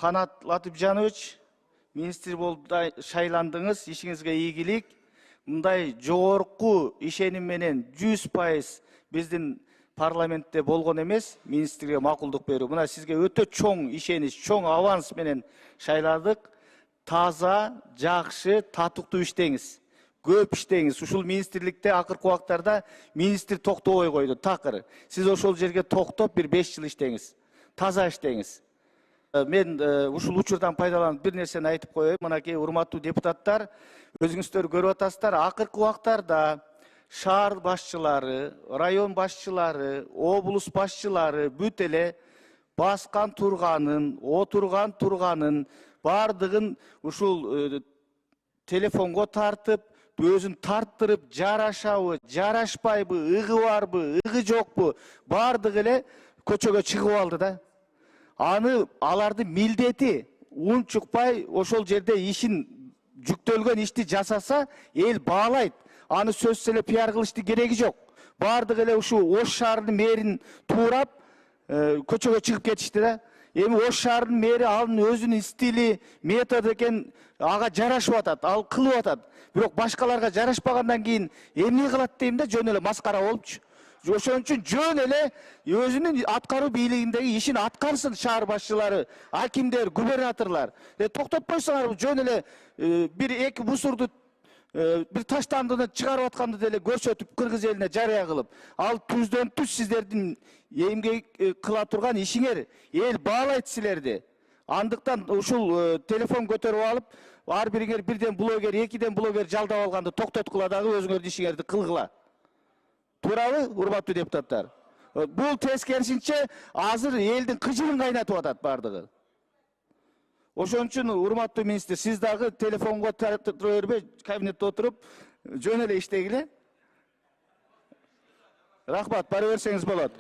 Канат Латыпжанович, министр болуп шайландыңыз, ишиңизге ийгилик. Мындай жогорку ишеним менен 100% биздин парламентте болгон эмес, министрге макулдук берүү. Мына сизге өтө чоң ишенич, чоң аванс менен шайладык. Таза, жакшы, татыктуу иштеңиз. Көп иштеңиз. Ушул министрликте акыркы убактарда министр токтобой койду, такыр. Сиз ошол жерге токтоп бир 5 жыл иштеңиз. Таза иштеңиз. Мен ушул учурдан пайдаланып бир нерсени айтып коеюн. Мынакей урматтуу депутаттар, өзүңүздөр көрүп атасыздар, акыркы убактарда шаар башчылары, район башчылары, облус башчылары бүт эле баскан турганын, отурган турганын бардыгын ушул телефонго тартып, өзүн тарттырып, жарашабы, жарашпайбы, ыгы барбы, ыгы жокпу, бардыгы эле көчөгө чыгып алды да. Аны аларды милдети унчукпай ошол жерде ишин жүктөлгөн ишти жасаса, эл баалайт. Аны сөзсүз эле пиар кылыштын кереги жок. Бардыгы эле ушу Ош шаарынын мэрин туурап, көчөгө чыгып кетишти да. Эми Ош шаарынын мэри анын өзүнүн стили, методу экен, ага жарашып атат, ал кылып атат. Бирок башкаларга жарашпагандан кийин эмне кылат дейм да, жөн эле маскара болупчу. Ошон үчүн жөн эле өзүнүн аткаруу бийлигиндеги ишин аткарсын шаар башчылары, акимдер, губернаторлар. Токтоп койсоңар, жөн эле бир-эки мусорду бир таштандыны чыгарып атканды деле көрсөтүп, кыргыз элине жарыя кылып, ал түздөн түз сиздердин эмгек кыла турган ишиңер, эл баалайт силерди. Андыктан ушул телефон көтөрүп алып, ар бириңер бирден блогер, экиден блогер жалдап алганды токтоткула дагы өзүңөрдүн ишиңерди кылгыла. Туурабы, урматтуу депутаттар? Бул тескерисинче азыр элдин кыжырын кайнатып атат бардыгы. Ошон үчүн урматтуу министр, сиз дагы телефонго тартып бербей, кабинетте отуруп, жөн эле иштегиле. Рахмат, бара берсеңиз болот.